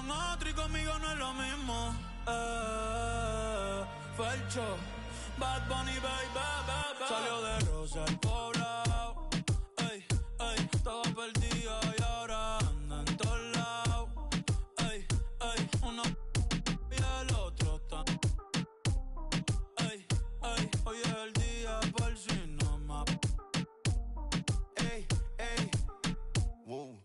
con otro y conmigo no es lo mismo. Felcho, Bad Bunny, baby. Salió de Rosa al poblado. Ey, ey, estaba perdida y ahora anda en todos lados. Ey, ey, uno y el otro está. Ey, ey, hoy es el día por si no más. Ey, ey. Wow.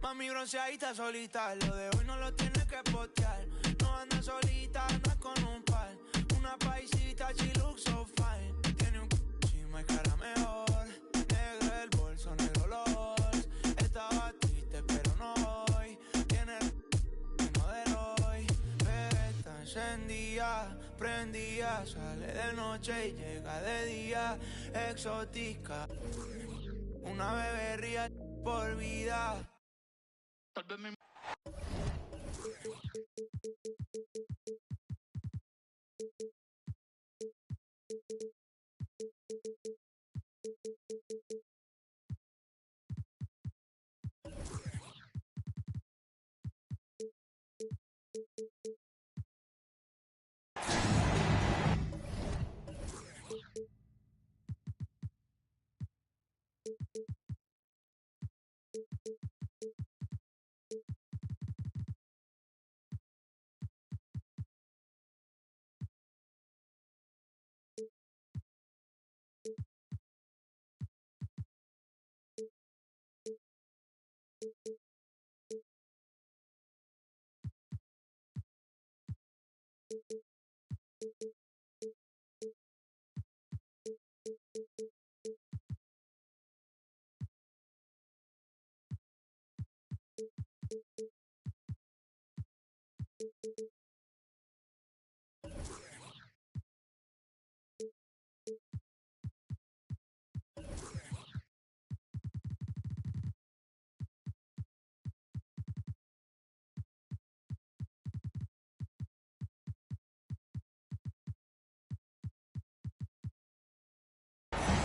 Mami bronceadita solita, lo de hoy no lo tienes que postear. No anda solita, anda con un par. Una paisita, she looks so fine. Tiene un chima y cara mejor. Negro el bolso, negro los. Estaba triste pero no hoy. Tiene el modelo hoy. Pero está encendida, prendida. Sale de noche y llega de día. Exótica, una bebé ría por vida. Tal vez mi...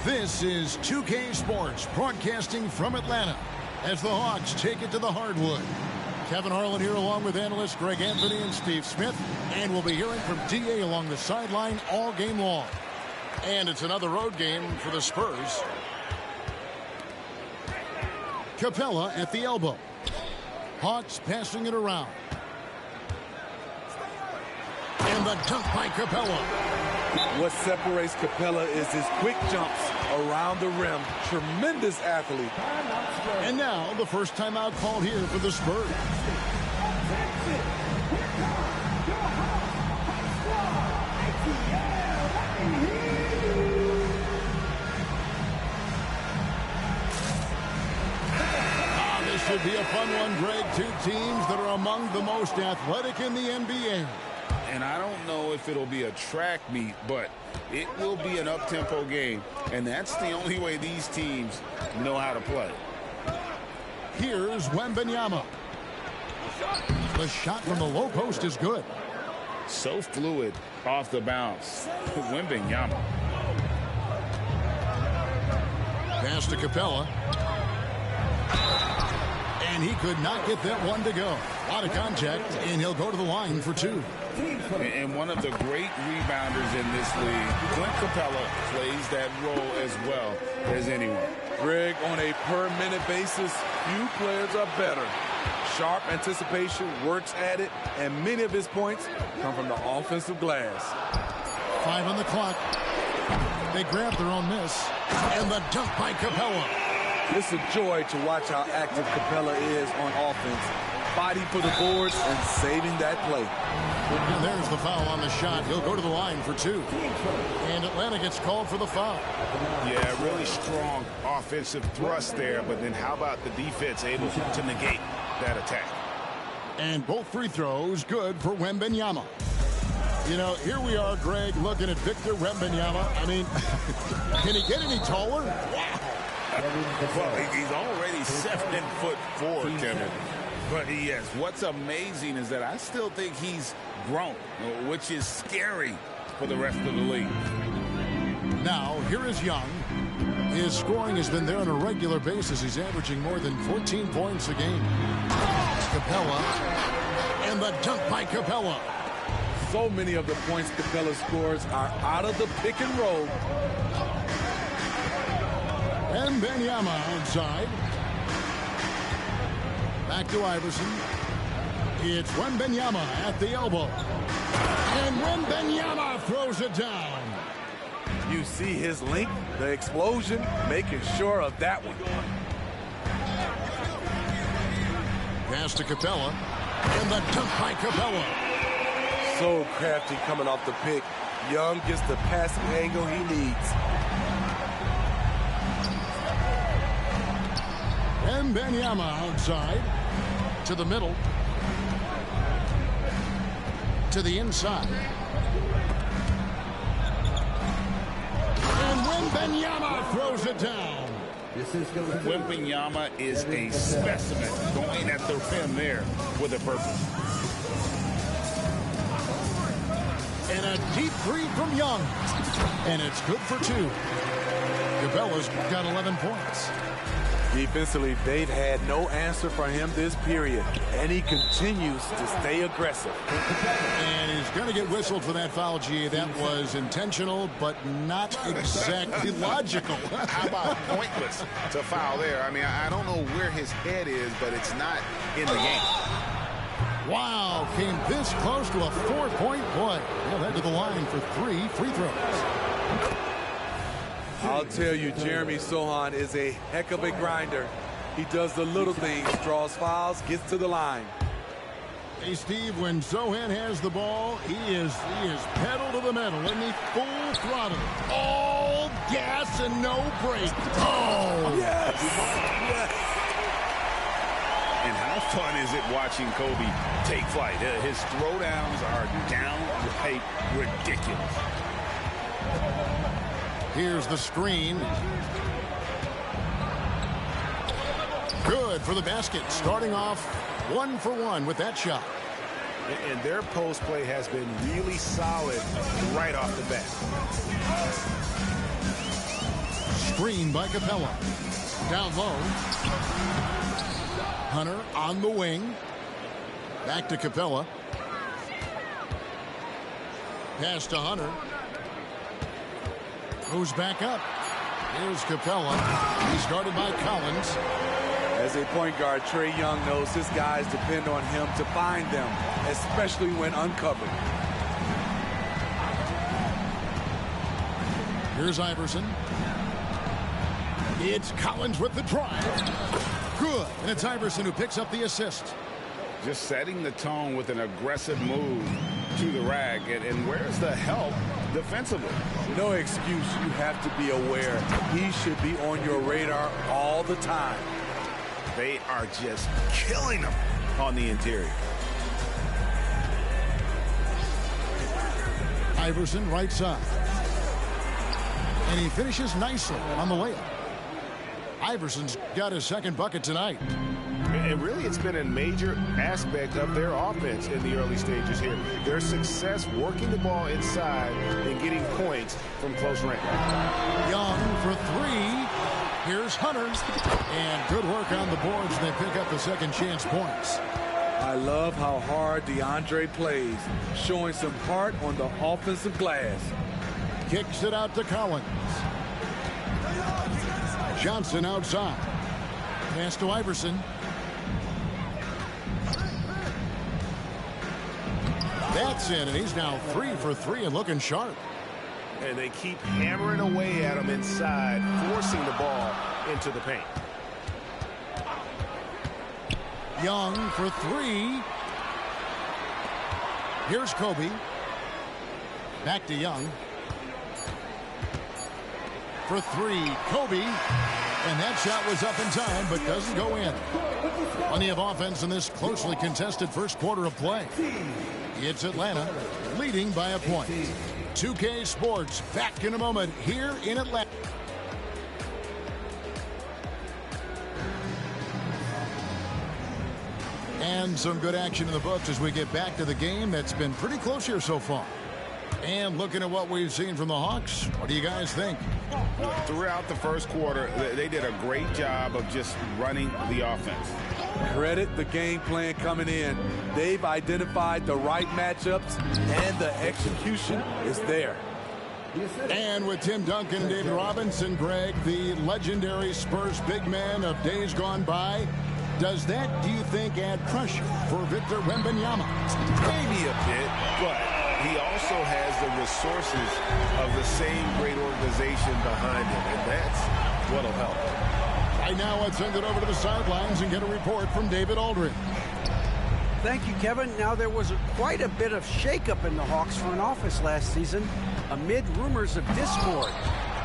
This is 2K Sports, broadcasting from Atlanta as the Hawks take it to the hardwood. Kevin Harlan here along with analysts Greg Anthony and Steve Smith, and we'll be hearing from D.A. along the sideline all game long. And it's another road game for the Spurs. Capella at the elbow. Hawks passing it around. And the dunk by Capella. What separates Capella is his quick jumps around the rim. Tremendous athlete. And now the first timeout called here for the Spurs. This should be a fun one, Greg. Two teams that are among the most athletic in the NBA. And I don't know if it'll be a track meet, but it will be an up-tempo game. And that's the only way these teams know how to play. Here's Wembanyama. The shot from the low post is good. So fluid off the bounce. Wembanyama. Pass to Capella. And he could not get that one to go. A lot of contact, and he'll go to the line for two. And one of the great rebounders in this league, Clint Capella, plays that role as well as anyone. Greg, on a per-minute basis, few players are better. Sharp anticipation, works at it, and many of his points come from the offensive glass. 5 on the clock. They grab their own miss. And the dunk by Capella. It's a joy to watch how active Capella is on offense. Fighting for the boards and saving that play. And there's the foul on the shot. He'll go to the line for two. And Atlanta gets called for the foul. Yeah, really strong offensive thrust there, but then how about the defense able to negate that attack? And both free throws good for Wembanyama. You know, here we are, Greg, looking at Victor Wembanyama. I mean, can he get any taller? Well, he's already 7'4", Kevin. But yes, what's amazing is that I still think he's grown, which is scary for the rest of the league. Now, here is Young. His scoring has been there on a regular basis. He's averaging more than 14 points a game. Capella And the dunk by Capella. So many of the points Capella scores are out of the pick and roll. And Wembanyama outside. Back to Iverson. It's Wembanyama at the elbow. And Wembanyama throws it down. You see his length, the explosion, making sure of that one. Pass to Capella. And the dunk by Capella. So crafty coming off the pick. Young gets the passing angle he needs. And Wembanyama outside. To the middle. To the inside. And Wembanyama throws it down. Wembanyama is a specimen going at the rim there with a purpose. And a deep three from Young. And it's good for two. Capella's got 11 points. Defensively, they've had no answer for him this period, and he continues to stay aggressive. And he's going to get whistled for that foul, G. That was intentional, but not exactly logical. How about pointless to foul there? I mean, I don't know where his head is, but it's not in the game. Wow, came this close to a 4-point play. He'll head to the line for 3 free throws. I'll tell you, Jeremy Sochan is a heck of a grinder. He does the little things, draws fouls, gets to the line. Hey, Steve, when Sochan has the ball, he is pedal to the metal, isn't he? Full throttle. All gas and no brake. Oh! Yes! Yes! And how fun is it watching Kobe take flight? His throwdowns are downright ridiculous. Here's the screen. Good for the basket. Starting off 1 for 1 with that shot. And their post play has been really solid right off the bat. Screen by Capella. Down low. Hunter on the wing. Back to Capella. Pass to Hunter. Goes back up. Here's Capella. He's guarded by Collins. As a point guard, Trae Young knows his guys depend on him to find them, especially when uncovered. Here's Iverson. It's Collins with the drive. Good. And it's Iverson who picks up the assist. Just setting the tone with an aggressive move to the rack. And where's the help defensively? No excuse. You have to be aware. He should be on your radar all the time. They are just killing him on the interior. Iverson right side. And he finishes nicely on the layup. Iverson's got his second bucket tonight. And really, it's been a major aspect of their offense in the early stages here. Their success working the ball inside and getting points from close range. Young for 3. Here's Hunter. And good work on the boards. They pick up the second chance points. I love how hard DeAndre plays, showing some heart on the offensive glass. Kicks it out to Collins. Johnson outside. Pass to Iverson. That's in, and he's now 3 for 3 and looking sharp. And they keep hammering away at him inside, forcing the ball into the paint. Young for 3. Here's Kobe. Back to Young. For 3, Kobe. And that shot was up in time, but doesn't go in. Plenty of offense in this closely contested first quarter of play. It's Atlanta leading by a point. 2K Sports back in a moment here in Atlanta. And some good action in the books as we get back to the game that's been pretty close here so far. And looking at what we've seen from the Hawks, what do you guys think? Throughout the first quarter, they did a great job of just running the offense. Credit the game plan coming in. They've identified the right matchups, and the execution is there. And with Tim Duncan and David Robinson, Greg, the legendary Spurs big man of days gone by, does that, do you think, add pressure for Victor Wembanyama? Maybe a bit, but he also has the resources of the same great organization behind him, and that's what'll help. Right now, let's send it over to the sidelines and get a report from David Aldridge. Thank you, Kevin. Now, there was quite a bit of shakeup in the Hawks front office last season amid rumors of discord.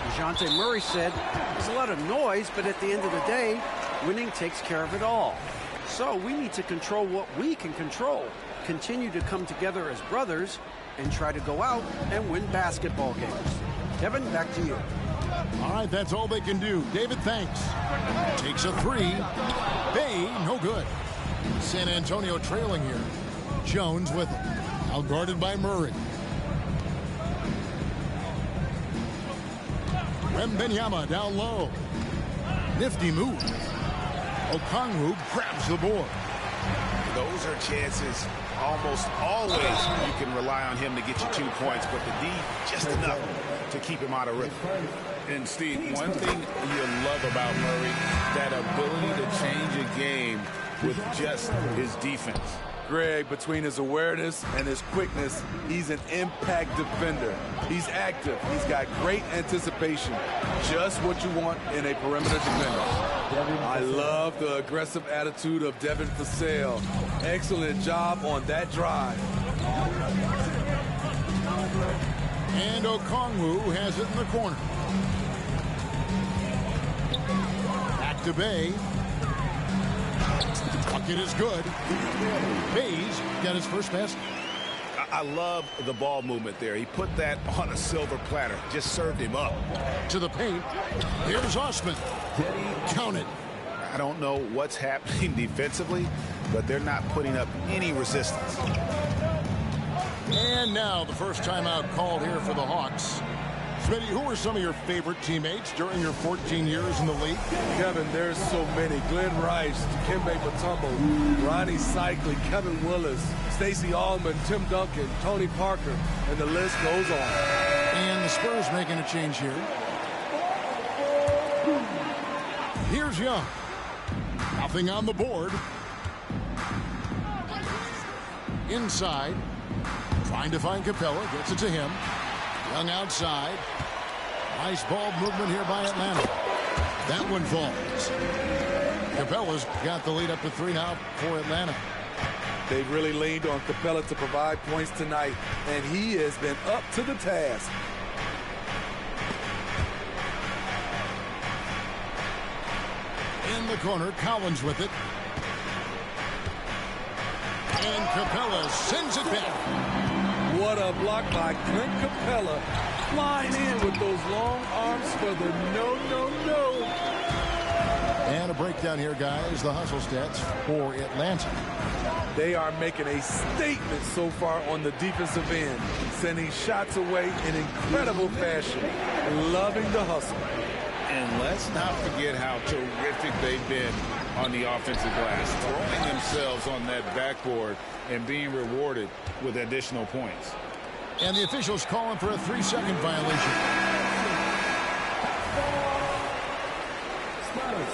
DeJounte Murray said, there's a lot of noise, but at the end of the day, winning takes care of it all. So we need to control what we can control, continue to come together as brothers, and try to go out and win basketball games. Kevin, back to you. All right, that's all they can do. David, thanks. Takes a three. Bay, no good. San Antonio trailing here. Jones with it. Now guarded by Murray. Wembanyama down low. Nifty move. Okongwu grabs the board. Those are chances almost always you can rely on him to get you 2 points, but the D just enough to keep him out of rhythm. And Steve, one thing you love about Murray, that ability to change a game with just his defense. Greg, between his awareness and his quickness, he's an impact defender. He's active. He's got great anticipation. Just what you want in a perimeter defender. I love the aggressive attitude of Devin Vassell. Excellent job on that drive. And Okongwu has it in the corner. Back to Bay. Bucket is good. Bay's got his first basket. I love the ball movement there. He put that on a silver platter. Just served him up. To the paint. Here's Osman. Count it. I don't know what's happening defensively, but they're not putting up any resistance. And now the first timeout called here for the Hawks. Smitty, who are some of your favorite teammates during your 14 years in the league? Kevin, there's so many. Glenn Rice, Dikembe Mutombo, Ronnie Cycli, Kevin Willis, Stacey Allman, Tim Duncan, Tony Parker, and the list goes on. And the Spurs making a change here. Here's Young. Nothing on the board. Inside. Trying to find Capella. Gets it to him. Young outside. Nice ball movement here by Atlanta. That one falls. Capella's got the lead up to 3 now for Atlanta. They've really leaned on Capella to provide points tonight, and he has been up to the task. In the corner, Collins with it. And Capella sends it back. What a block by Clint Capella. Flying in with those long arms for the no. And a breakdown here, guys. The hustle stats for Atlanta. They are making a statement so far on the defensive end, sending shots away in incredible fashion. Loving the hustle. And let's not forget how terrific they've been on the offensive glass, throwing themselves on that backboard and being rewarded with additional points. And the officials calling for a 3-second violation.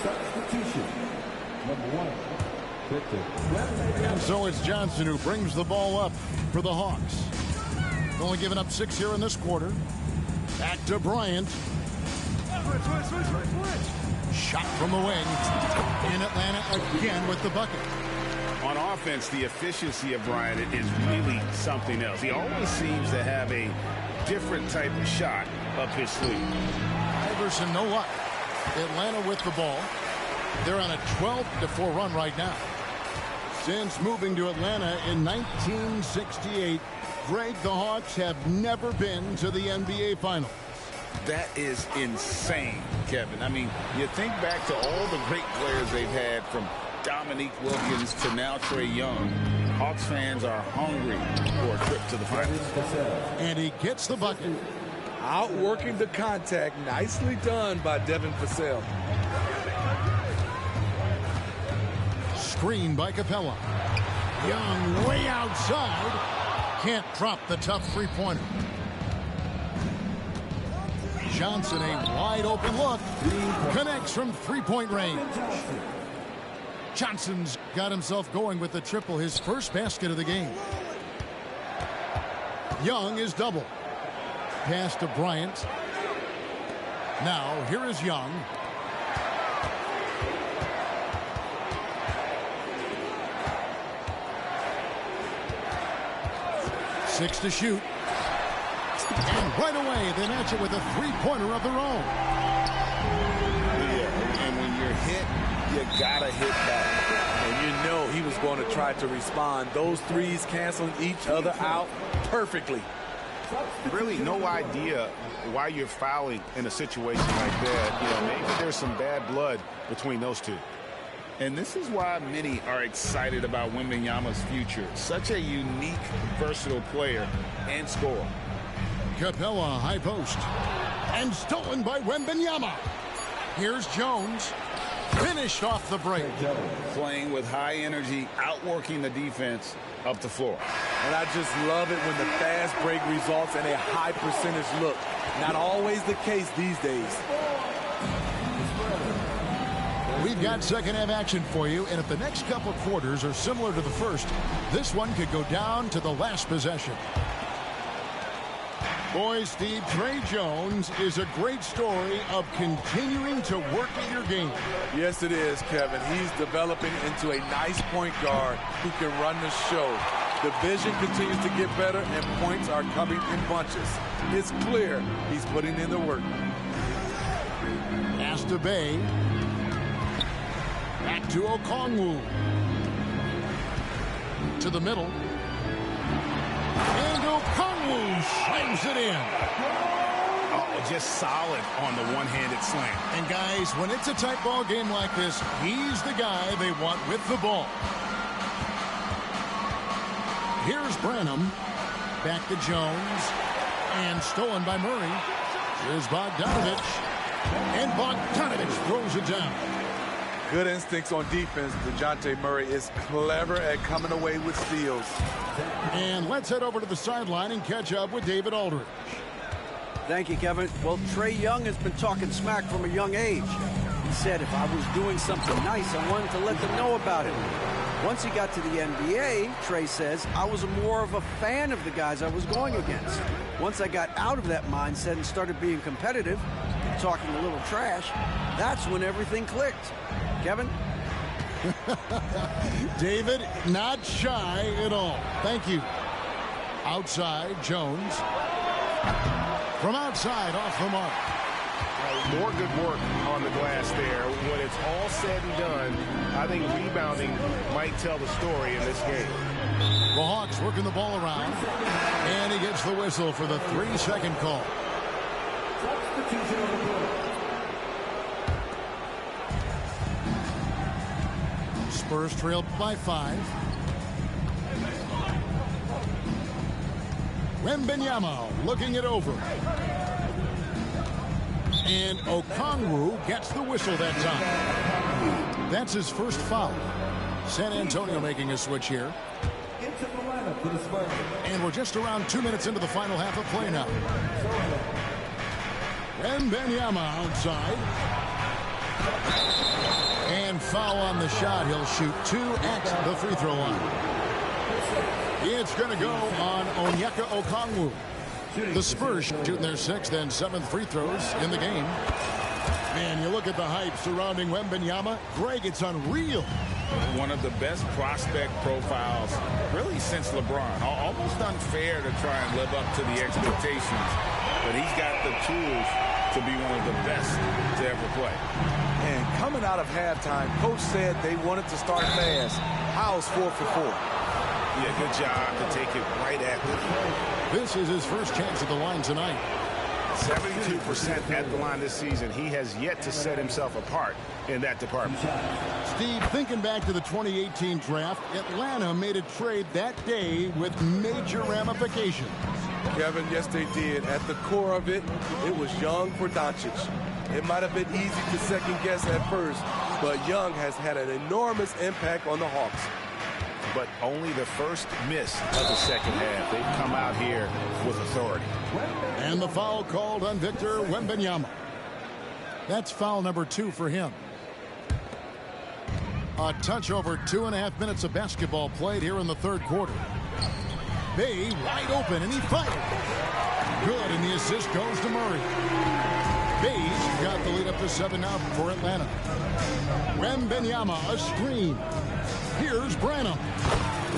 Substitution. Number 1, Victor. And so it's Johnson who brings the ball up for the Hawks. Only giving up 6 here in this quarter. Back to Bryant. Shot from the wing. In Atlanta again with the bucket. On offense, the efficiency of Bryant is really something else. He always seems to have a different type of shot up his sleeve. Iverson, no luck. Atlanta with the ball. They're on a 12-4 run right now. Since moving to Atlanta in 1968, Greg, the Hawks have never been to the NBA Finals. That is insane, Kevin. I mean, you think back to all the great players they've had, from Dominique Wilkins to now Trae Young. Hawks fans are hungry for a trip to the finals. And he gets the bucket. Outworking the contact. Nicely done by Devin Vassell. Screen by Capella. Young way outside. Can't drop the tough three-pointer. Johnson, a wide open look. Connects from three-point range. Johnson's got himself going with the triple, his first basket of the game. Young is double. Pass to Bryant. Now, here is Young. Six to shoot. And right away, they match it with a three-pointer of their own. Yeah, and when you're hit, you gotta hit back. And you know he was going to try to respond. Those threes canceling each other out perfectly. Really no idea why you're fouling in a situation like that. You know, maybe there's some bad blood between those two. And this is why many are excited about Wembanyama's future. Such a unique, versatile player and scorer. Capella, high post. And stolen by Wembanyama. Here's Jones. Finished off the break. Playing with high energy, outworking the defense up the floor. And I just love it when the fast break results in a high percentage look. Not always the case these days. We've got second half action for you, and if the next couple quarters are similar to the first, this one could go down to the last possession. Boy, Steve, Tre Jones is a great story of continuing to work at your game. Yes, it is, Kevin. He's developing into a nice point guard who can run the show. The vision continues to get better, and points are coming in bunches. It's clear he's putting in the work. Pass to Bay. Back to Okongwu. To the middle. And Okongwu slams it in. Oh, just solid on the one-handed slam. And guys, when it's a tight ball game like this, he's the guy they want with the ball. Here's Branham. Back to Jones. And stolen by Murray. Here's Bogdanovich. And Bogdanovich throws it down. Good instincts on defense. DeJounte Murray is clever at coming away with steals. And let's head over to the sideline and catch up with David Aldridge. Thank you, Kevin. Well, Trae Young has been talking smack from a young age. He said if I was doing something nice, I wanted to let them know about it. Once he got to the NBA, Trae says, I was more of a fan of the guys I was going against. Once I got out of that mindset and started being competitive, talking a little trash, that's when everything clicked. Kevin? David, not shy at all. Thank you. Outside, Jones. From outside, off the mark. More good work on the glass there. When it's all said and done, I think rebounding might tell the story in this game. The Hawks working the ball around. And he gets the whistle for the 3-second call. Spurs trail by 5. Wembanyama looking it over. And Okongwu gets the whistle that time. That's his first foul. San Antonio making a switch here. And we're just around 2 minutes into the final half of play now. Wembanyama outside. And foul on the shot. He'll shoot 2 at the free throw line. It's going to go on Onyeka Okongwu. The Spurs shooting their 6th and 7th free throws in the game. Man, you look at the hype surrounding Wembanyama. Greg, it's unreal. One of the best prospect profiles really since LeBron. Almost unfair to try and live up to the expectations. But he's got the tools to be one of the best to ever play. And coming out of halftime, Coach said they wanted to start fast. How's 4 for 4? Yeah, good job to take it right at them. This is his first chance at the line tonight. 72% at the line this season. He has yet to set himself apart in that department. Steve, thinking back to the 2018 draft, Atlanta made a trade that day with major ramifications. Kevin, yes, they did. At the core of it, it was Young for Doncic. It might have been easy to second guess at first, but Young has had an enormous impact on the Hawks. But only the first miss of the second half. They've come out here with authority. And the foul called on Victor Wembanyama. That's foul number 2 for him. A touch over 2.5 minutes of basketball played here in the third quarter. Bay wide open, and he fired. Good, and the assist goes to Murray. Bay's got the lead up to 7 now for Atlanta. Wembanyama, a screen. Here's Branham.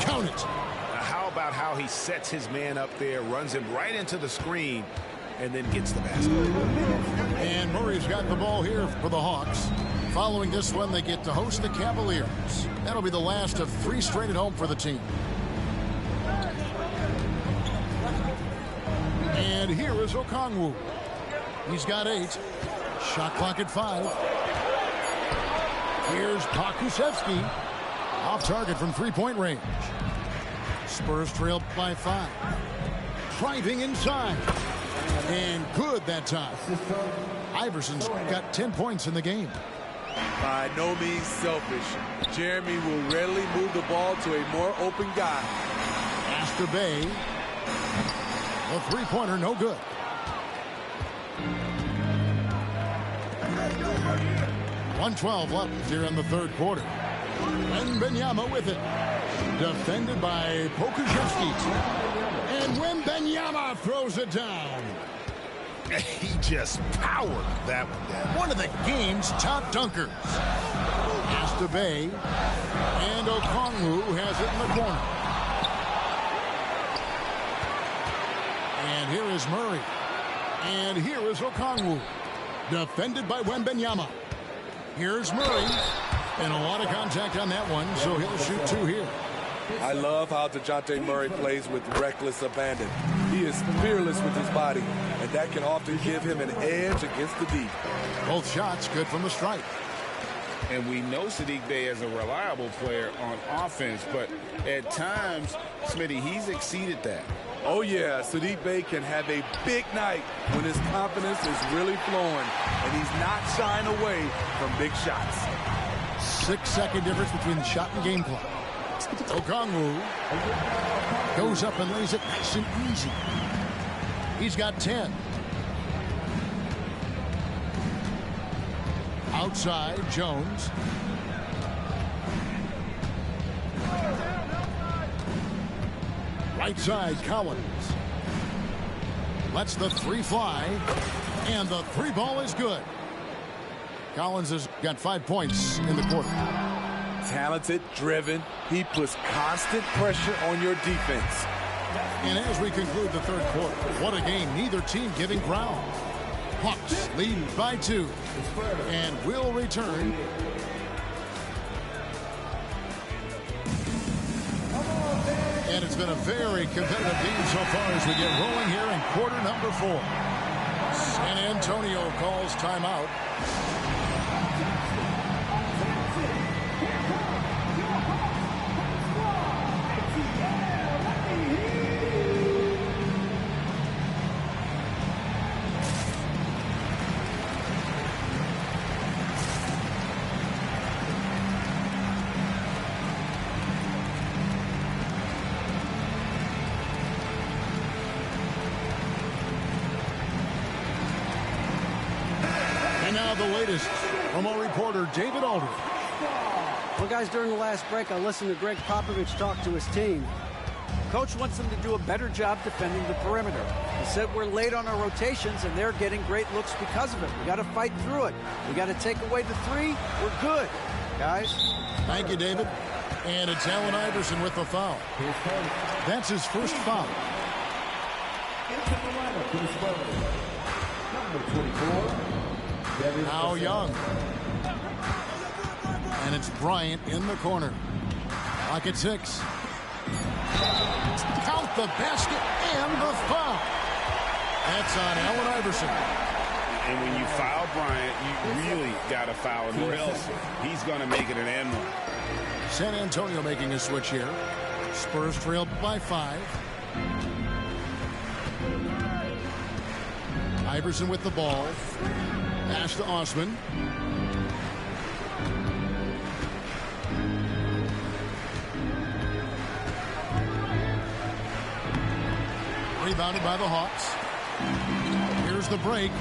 Count it. How about how he sets his man up there, runs him right into the screen, and then gets the basket. And Murray's got the ball here for the Hawks. Following this one, they get to host the Cavaliers. That'll be the last of 3 straight at home for the team. And here is Okongwu. He's got 8. Shot clock at 5. Here's Pokusevski. Off target from 3-point range. Spurs trail by 5. Driving inside. And good that time. Iverson's got 10 points in the game. By no means selfish. Jeremy will readily move the ball to a more open guy. Master Bay. The 3-pointer, no good. .112 left here in the third quarter. Wembanyama with it. Defended by Pokusevski. And Wembanyama throws it down. He just powered that one down. One of the game's top dunkers. Pass to Bay. And Okongwu has it in the corner. And here is Murray. And here is Okongwu. Defended by Wembanyama. Here's Murray. And a lot of contact on that one, so he'll shoot 2 here. I love how DeJounte Murray plays with reckless abandon. He is fearless with his body, and that can often give him an edge against the deep. Both shots good from the stripe. And we know Saddiq Bey is a reliable player on offense, but at times, Smitty, he's exceeded that. Oh, yeah, Saddiq Bey can have a big night when his confidence is really flowing, and he's not shying away from big shots. 6-second difference between the shot and game clock. Okongwu goes up and lays it nice and easy. He's got 10. Outside, Jones. Right side, Collins. Lets the 3 fly. And the 3 ball is good. Collins has got 5 points in the quarter. Talented, driven. He puts constant pressure on your defense. And as we conclude the third quarter, what a game. Neither team giving ground. Hawks lead by 2. And will return. And it's been a very competitive game so far as we get rolling here in quarter number 4. San Antonio calls timeout. Now the latest from our reporter, David Aldridge. Well, guys, during the last break, I listened to Greg Popovich talk to his team. Coach wants them to do a better job defending the perimeter. He said we're late on our rotations, and they're getting great looks because of it. We got to fight through it. We got to take away the 3. We're good, guys. Thank you, David. And it's Allen Iverson with the foul. That's his first foul. Into the lineup for the Spurs. Number 24. Now Young. And it's Bryant in the corner. Clock at 6. Count the basket and the foul. That's on Allen Iverson. And when you foul Bryant, you really got to foul him, or else he's going to make it an and one. San Antonio making a switch here. Spurs trail by 5. Iverson with the ball. Pass to Osman. Rebounded by the Hawks. Here's the break.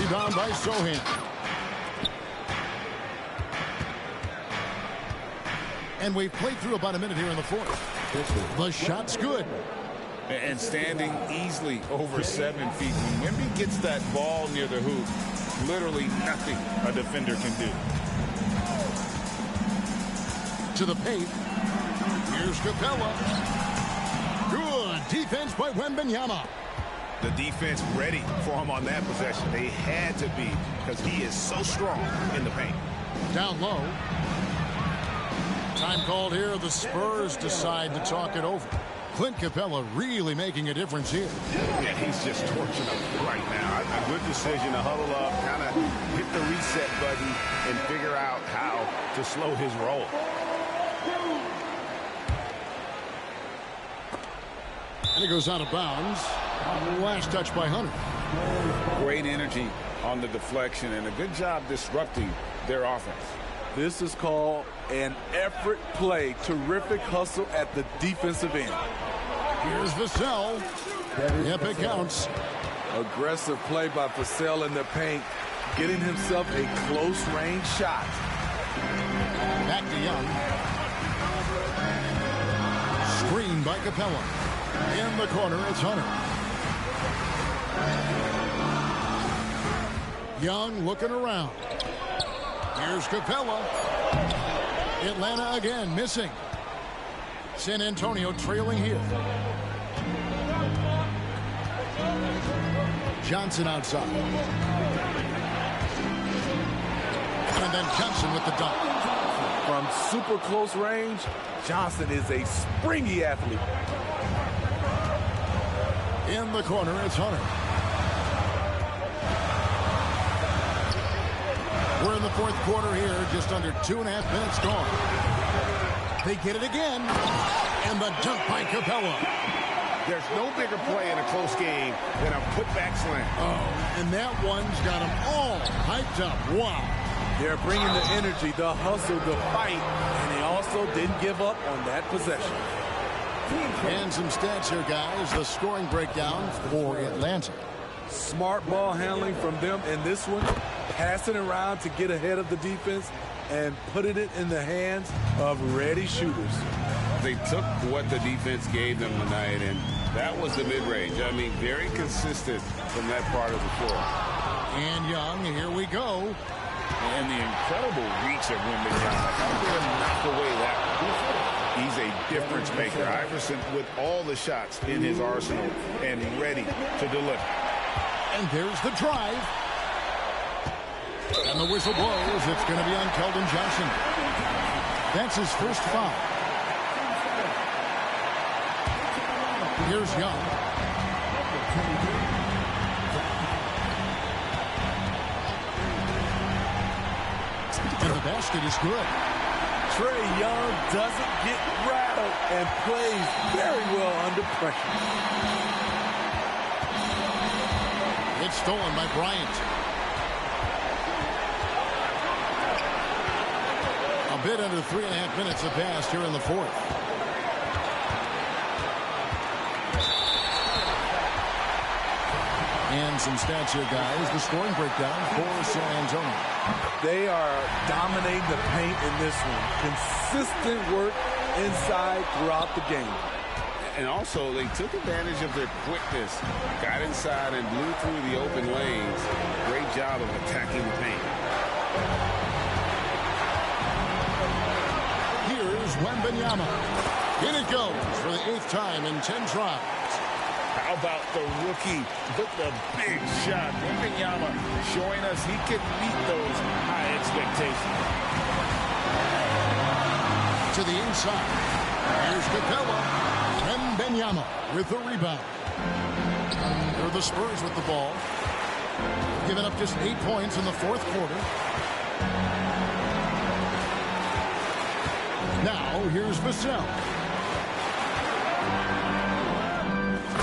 Rebound by Sohan. And we've played through about a minute here in the fourth. The shot's good. And standing easily over 7 feet. When Wemby gets that ball near the hoop, literally nothing a defender can do. To the paint. Here's Capella. Good defense by Wembanyama. The defense ready for him on that possession. They had to be, because he is so strong in the paint. Down low. Time called here. The Spurs decide to talk it over. Clint Capella really making a difference here. Yeah, he's just torching them right now. A good decision to huddle up, kind of hit the reset button, and figure out how to slow his roll. And it goes out of bounds. Last touch by Hunter. Great energy on the deflection and a good job disrupting their offense. This is called an effort play. Terrific hustle at the defensive end. Here's Vassell. Yep, it counts. Aggressive play by Vassell in the paint, getting himself a close-range shot. Back to Young. Screen by Capella. In the corner, it's Hunter. Young looking around. Here's Capella. Atlanta again missing. San Antonio trailing here. Johnson outside. And then Johnson with the dunk. From super close range, Johnson is a springy athlete. In the corner, it's Hunter. We're in the fourth quarter here, just under 2.5 minutes gone. They get it again, and the dunk by Capella. There's no bigger play in a close game than a putback slam. Oh, and that one's got them all hyped up. Wow. They're bringing the energy, the hustle, the fight, and they also didn't give up on that possession. And some stats here, guys. The scoring breakdown for Atlanta. Smart ball handling from them in this one. Passing around to get ahead of the defense and putting it in the hands of ready shooters. They took what the defense gave them tonight, and that was the mid-range. I mean, very consistent from that part of the floor. And Young, here we go. And the incredible reach of Wembanyama. How did he knock away that one? He's a difference maker. Iverson with all the shots in his arsenal and ready to deliver. And there's the drive. And the whistle blows. It's going to be on Keldon Johnson. That's his first foul. Here's Young. And the basket is good. Trae Young doesn't get rattled and plays very well under pressure. It's stolen by Bryant. A bit under 3.5 minutes have passed here in the fourth. And some stats here, guys. The scoring breakdown for San Antonio. They are dominating the paint in this one. Consistent work inside throughout the game. And also, they took advantage of their quickness, got inside and blew through the open lanes. Great job of attacking the paint. Here's Wembanyama. In it goes for the 8th time in 10 tries. How about the rookie with the big shot? Wembanyama showing us he can meet those high expectations. To the inside. Here's Capella. Wembanyama with the rebound. They're the Spurs with the ball. Giving up just 8 points in the fourth quarter. Now, here's Vassell.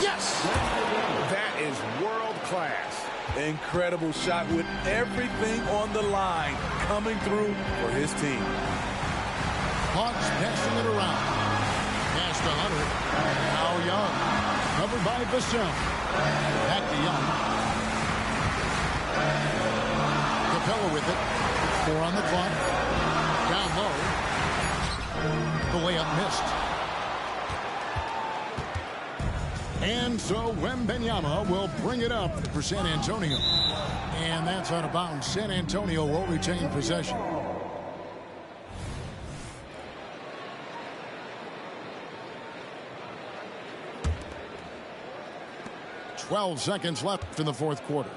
Yes! That is world class. Incredible shot with everything on the line coming through for his team. Hawks passing it around. Pass to Hunter. Now Young. Covered by Vassell. Back to Young. Capella with it. 4 on the clock. Down low. The layup missed. And so Wembanyama will bring it up for San Antonio. And that's out of bounds. San Antonio will retain possession. "12 seconds left in the fourth quarter.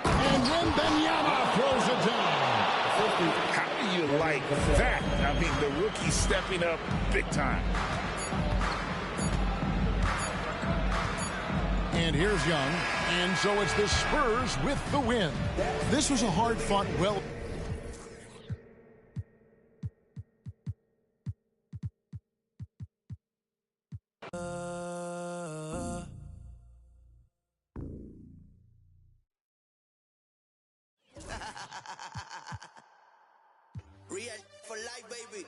And Wembanyama throws it down. How do you like that? I mean, the rookie stepping up big time. And here's Young. And so it's the Spurs with the win. This was a hard-fought, well... Real for life, baby.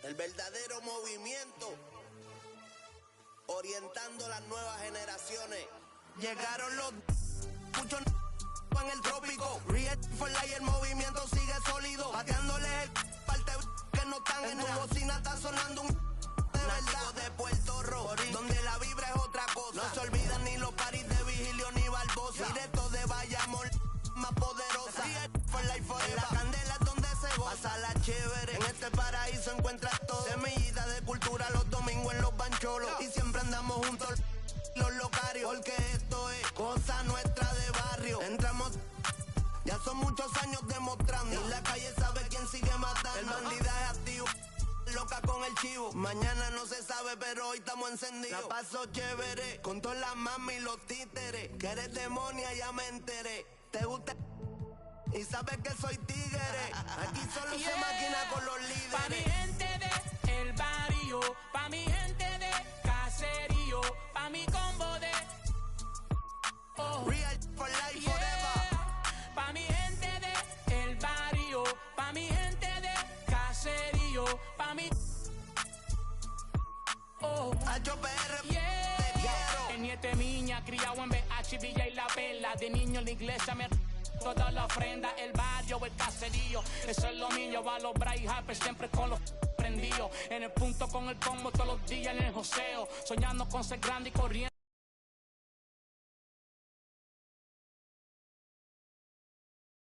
El verdadero movimiento. Orientando las nuevas generaciones. Llegaron los muchos en el trópico. Real for life, el movimiento sigue sólido. Bateándoles el parte que no están en tu bocina está sonando un de verdad de Puerto Rico, donde la vibra es otra cosa. No se olvidan ni los paris de Vigilio ni Barbosa. Directo de Bayamón, más poderosa. Real for life forever. En la candela es donde se goza. Pasa la chévere. En este paraíso encuentras todo. Semillita de cultura los domingos en los bancholos. Y siempre andamos juntos los locarios. Porque esto es cosa nuestra de barrio. Entramos, ya son muchos años demostrando. Y la calle sabe quién sigue matando. El bandidaje activo, loca con el chivo. Mañana no se sabe, pero hoy estamos encendidos. La paso chévere, con todas las mami y los títeres. Que eres demonia, ya me enteré. ¿Te gusta? Y sabes que soy tigre. Aquí solo se maquina con los líderes. Pa' mi gente de el barrio, pa' mi gente de caserío, pa' mi combo de Real for life forever. Pa' mi gente de el barrio, pa' mi gente de caserío, pa' mi HPR, te quiero. El niete miña, criado en BH, Villa y La Perla. De niño en la iglesia me toda la ofrenda, el barrio, el caserío. Eso es lo mío, va a los Bryce Harper siempre con los prendidos. En el punto con el combo todos los días en el joseo. Soñando con ser grande y corriendo.